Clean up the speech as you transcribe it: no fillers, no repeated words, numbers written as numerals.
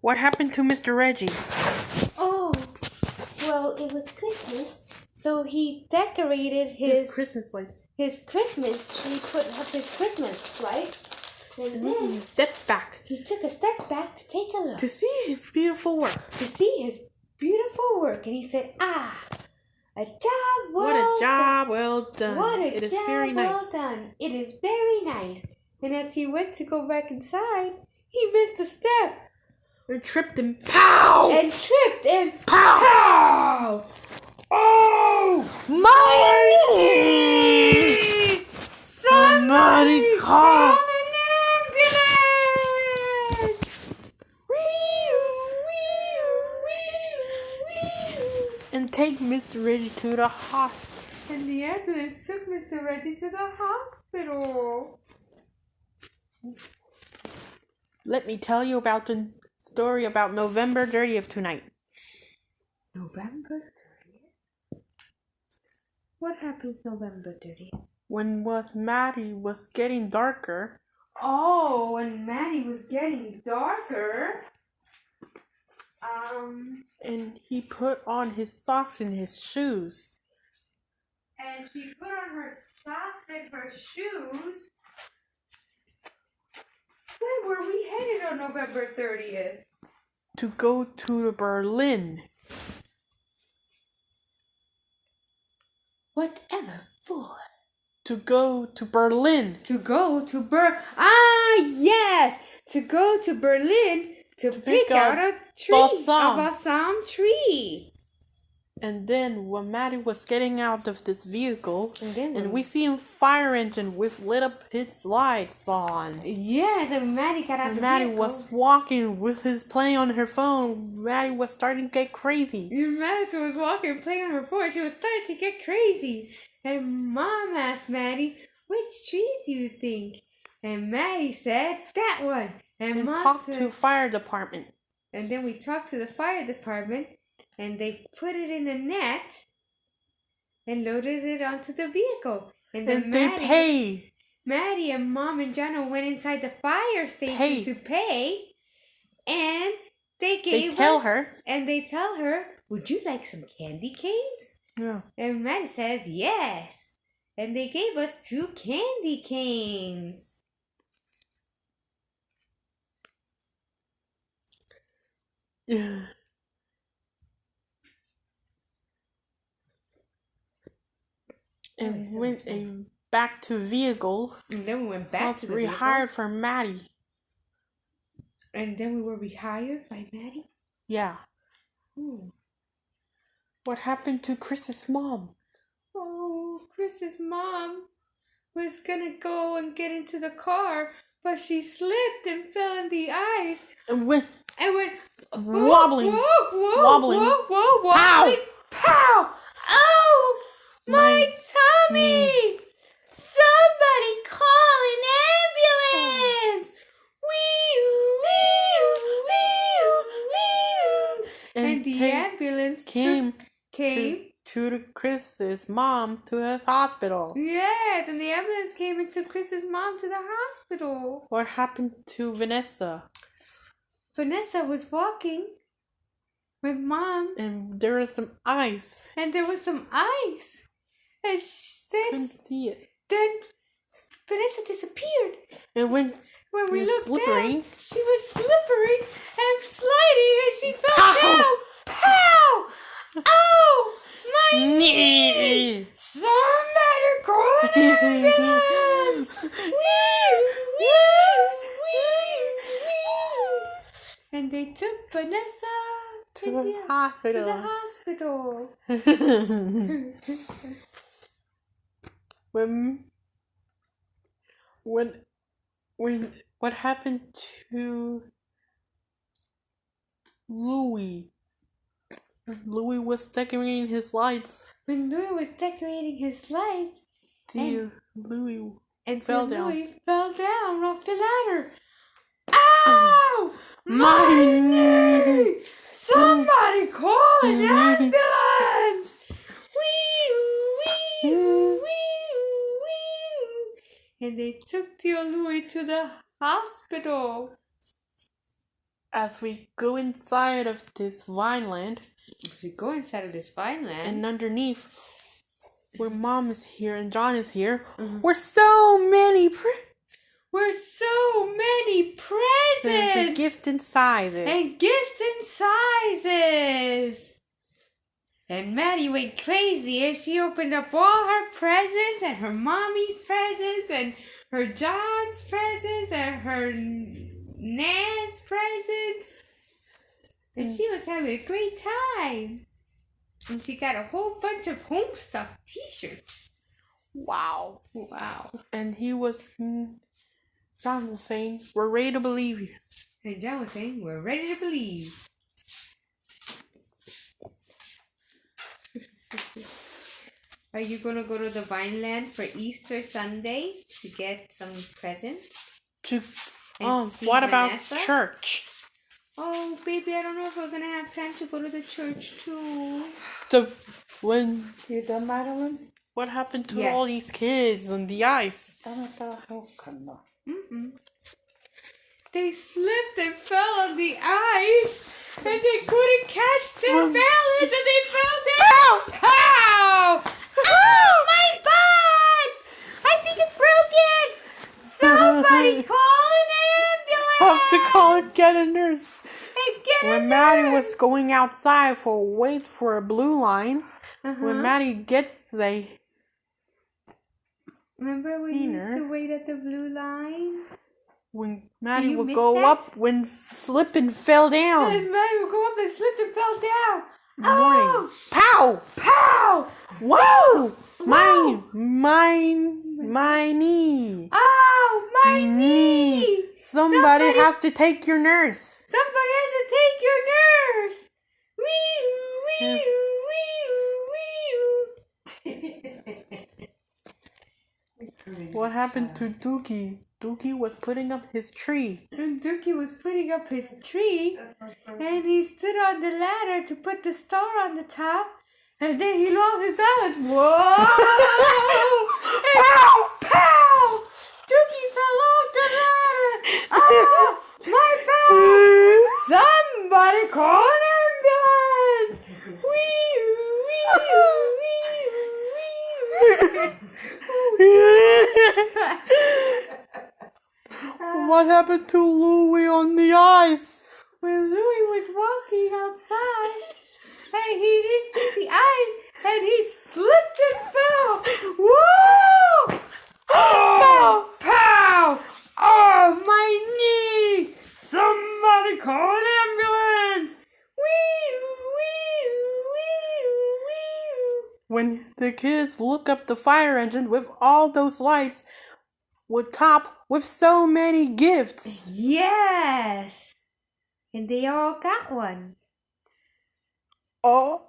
What happened to Mr. Reggie? Oh, well, it was Christmas, so he decorated his Christmas lights. His Christmas. He put up his Christmas lights, and then He stepped back. He took a step back to take a look. To see his beautiful work. And he said, a job well done. What a job well done. What a It is job very nice. well done. It is very nice. And as he went to go back inside, he missed a step. And tripped and pow! And tripped and pow! pow! Oh! My knee! Somebody call an ambulance! And take Mr. Reggie to the hospital. And the ambulance took Mr. Reggie to the hospital. Let me tell you about the story about November 30th tonight. November 30th? What happens November 30th? When Maddie was getting darker. Oh, when Maddie was getting darker. And he put on his socks and his shoes. And she put on her socks and her shoes. Where were we headed on November 30th? To go to Berlin. Whatever for? To go to Berlin. Yes! To go to Berlin to pick out a tree. A balsam tree. And then when Maddie was getting out of this vehicle, and we see a fire engine with lit up its lights on. Yes, and Maddie got out of the Maddie vehicle. was walking with his playing on her phone. Maddie was starting to get crazy. Maddie was walking playing on her phone. She was starting to get crazy. And Mom asked Maddie, which tree do you think? And Maddie said, that one. And Mom talked said, to fire department. And then we talked to the fire department. And they put it in a net and loaded it onto the vehicle. And then they pay. Maddie and Mom and Jana went inside the fire station to pay. And they tell her, would you like some candy canes? Yeah. And Maddie says, yes. And they gave us 2 candy canes. Yeah. And went back to vehicle. And then we went back to the vehicle. Rehired for Maddie. And then we were rehired by Maddie? Yeah. What happened to Chris's mom? Oh, Chris's mom was gonna go and get into the car, but she slipped and fell in the ice. And went wobbling. Wobbling. Pow! Pow! Oh! My tummy! Somebody call an ambulance! And the ambulance came to Chris's mom to the hospital. Yes, and the ambulance came and took Chris's mom to the hospital. What happened to Vanessa? Vanessa was walking with Mom. And there was some ice. And she said, couldn't see it. Then Vanessa disappeared. And when we looked down, she was slippery and sliding, and she fell down. Pow! Oh, my knee! Somebody call an ambulance! And they took Vanessa to the hospital. When what happened to Louis? Louis was decorating his lights. When Louis was decorating his lights, Louis fell down off the ladder. Ow! My knee! Somebody call an ambulance! And they took Louis to the hospital. As we go inside of this Vineland, As we go inside of this Vineland, and underneath, where Mom is here and John is here, were so many we're so many presents and gifts and sizes. And Maddie went crazy as she opened up all her presents and her mommy's presents and her John's presents and her Nan's presents. And she was having a great time. And she got a whole bunch of Homestuck t-shirts. Wow. Wow. And John was saying, we're ready to believe you. And John was saying, we're ready to believe. Are you going to go to the Vineland for Easter Sunday to get some presents? What about church? Oh, baby, I don't know if we're going to have time to go to the church too. You done, Madeline? What happened to all these kids on the ice? They slipped and fell on the ice, and they couldn't catch their balance, and they fell down. Ow! Oh, my butt! I think it's broken. Somebody call an ambulance. Have to get a nurse. When Maddie was going outside wait for a blue line, when Maddie gets there. Remember when you used to wait at the blue line? When Maddie would go up, slip and fell down. Yes, Maddie would go up and slipped and fell down. Morning. Pow! Pow! Whoa! My knee. Oh, my knee! Somebody has to take your nurse. Somebody has to take your nurse. Wee-oo, wee-oo, What happened to Dookie? Dookie was putting up his tree. And Dookie was putting up his tree, and he stood on the ladder to put the star on the top, and then he lost his balance. Whoa! Pow! Pow! Dookie fell off the ladder. Oh, my back! Somebody call an ambulance! What happened to Louie on the ice? When Louie was walking outside, and he didn't see the ice, and he slipped and fell. Whoa! Oh! Pow! Pow! Oh, my knee! Somebody call an ambulance! When the kids look up the fire engine with all those lights, with so many gifts. Yes! And they all got one. Oh.